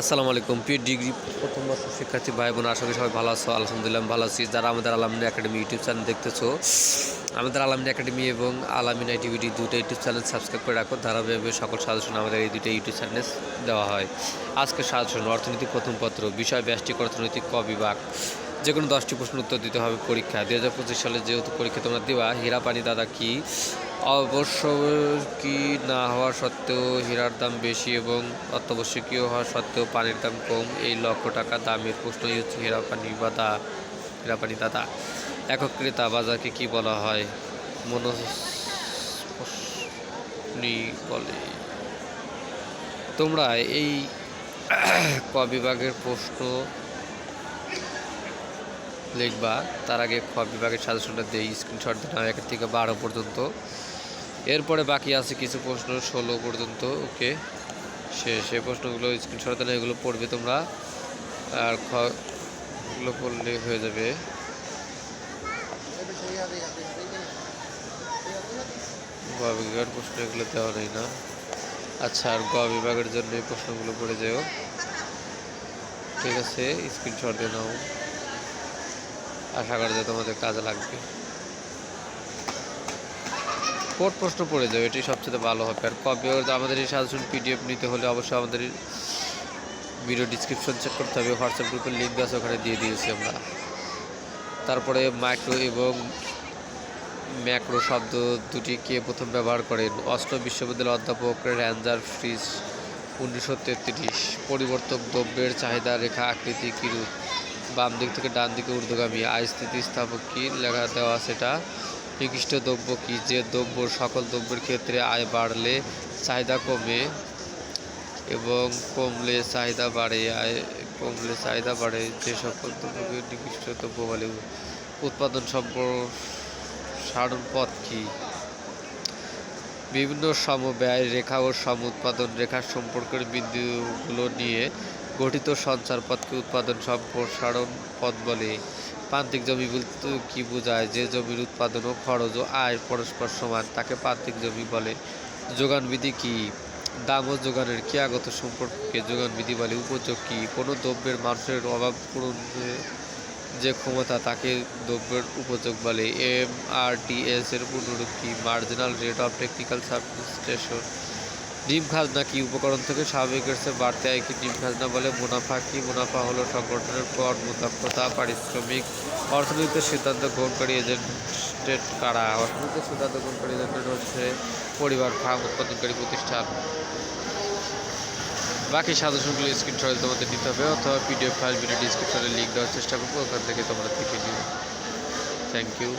আসসালামু আলাইকুম প্রিয় ডিগ্রি প্রথম বর্ষের শিক্ষার্থী ভাই বোন, আশা করি সবাই ভালো আছো। আলহামদুলিল্লাহ আমি ভালো আছি। যারা আমাদের আলামিন একাডেমি ইউটিউব চ্যানেল দেখতেছো, আমাদের আলামিন একাডেমি এবং আলামিন আইটিভিটি দুটো ইউটিউব চ্যানেল সাবস্ক্রাইব করে রাখো। ধারাবাহিকভাবে সকল সাজেশন আমাদের এই দুটো ইউটিউব চ্যানেলে দেওয়া হয়। আজকে সাজেশন অর্থনীতি প্রথম পত্র, বিষয় ব্যষ্টিক অর্থনৈতিক ক বিভাগ। যে কোনো 10টি প্রশ্ন উত্তর দিতে হবে পরীক্ষা। 2025 সালে যেহেতু পরীক্ষা তোমরা দেওয়া, হীরা পানি দাদা কি অবশ্যকীয় না হওয়া সত্ত্বেও হীরার দাম বেশি এবং অত্যাবশ্যকীয় হওয়া সত্ত্বেও পানির দাম কম, এই লক্ষ টাকা দামের প্রশ্নই হচ্ছে হীরা পানি দাদা। একক ক্রেতা বাজারকে কি বলা হয়? মনস্পর্শী বলে। তোমরা এই ক বিভাগের প্রশ্ন লিখবা, তার আগে খ বিভাগের সাজেশনটা দিয়ে স্ক্রিনশট দিলাম 1 থেকে 12 পর্যন্ত। এরপরে বাকি আছে কিছু প্রশ্ন 16 পর্যন্ত। ওকে, সে প্রশ্নগুলো স্ক্রিনশট দিলে এগুলো পড়বে তোমরা, আর খগুলো পড়লে হয়ে যাবে। গ বিভাগের প্রশ্ন এগুলো দেওয়া নেই না। আচ্ছা, আর গ বিভাগের জন্য এই প্রশ্নগুলো পড়ে যাও। ঠিক আছে, স্ক্রিনশট দিয়ে নাও, আশা করা যায় তোমাদের কাজে লাগবে। কোড প্রশ্ন পড়ে যাবে, এটি সবচেয়ে ভালো হবে। আর কবে আমাদের এই সাজেশন পিডিএফ নিতে হলে অবশ্যই আমাদের ভিডিও ডিসক্রিপশন চেক করতে হবে। হোয়াটসঅ্যাপ গ্রুপের লিঙ্ক আছে, ওখানে দিয়ে দিয়েছি আমরা। তারপরে মাইক্রো এবং ম্যাক্রো শব্দ দুটি কে প্রথম ব্যবহার করেন? অষ্টম বিশ্ববিদ্যালয়ের অধ্যাপক র্যাঞ্জার ফ্রিজ, 1933। পরিবর্তক দ্রব্যের চাহিদা রেখা আকৃতি কিরূপ? বাম দিক থেকে ডান দিকে ঊর্ধ্বগামী। আয় স্থিতিস্থাপক কি লেখা দেওয়া সেটা? নিকৃষ্ট দ্রব্য কি? যে দ্রব্য সকল দ্রব্যের ক্ষেত্রে আয় বাড়লে চাহিদা কমে এবং কমলে চাহিদা বাড়ে, আয় কমলে চাহিদা বাড়ে, যে সকল দ্রব্যকে নিকৃষ্ট দ্রব্য বলে। উৎপাদন সম্প্রসারণ পথ কি? বিভিন্ন সমব্যয় রেখা ও সম উৎপাদন রেখার সম্পর্কের বিন্দুগুলো নিয়ে গঠিত সঞ্চার পথকে উৎপাদন সম্প্রসারণ পথ বলে। প্রান্তিক জমি বলতে কি বোঝায়? যে জমির উৎপাদন ও খরচ ও আয় পরস্পর সমান, তাকে প্রান্তিক জমি বলে। যোগান বিধি কি? দাম ও যোগানের ক্রিয়াগত সম্পর্ককে যোগান বিধি বলে। উপযোগ কি? কোনো দ্রব্যের মানুষের অভাব পূরণে যে ক্ষমতা, তাকে দ্রব্যের উপযোগ বলে। MRTS এর পূর্ণরূপ কি? Marginal rate of technical substation. ডিম খাজনা কি? উপকরণ থেকে স্বাভাবিকের চেয়ে বাড়তি আয়কে ডিম খাজনা বলে। মুনাফা কি? মুনাফা হলো সংগঠনের কর্মদক্ষতা, পারিশ্রমিক। অর্থনীতিতে সিদ্ধান্ত গ্রহণকারী এজেন্ট কারা? অর্থনীতিতে সিদ্ধান্ত গ্রহণকারী এজেন্ট হচ্ছে পরিবার, ফার্ম, উৎপাদনকারী প্রতিষ্ঠান। বাকি সাজেশনগুলো স্ক্রিনশট তোমাদের দিতে হবে, অথবা পিডিএফ ফাইল ভিডিও ডিসক্রিপশনে লিঙ্ক দেওয়ার চেষ্টা করবো, ওখান থেকে তোমরা দেখে নিও। Thank you.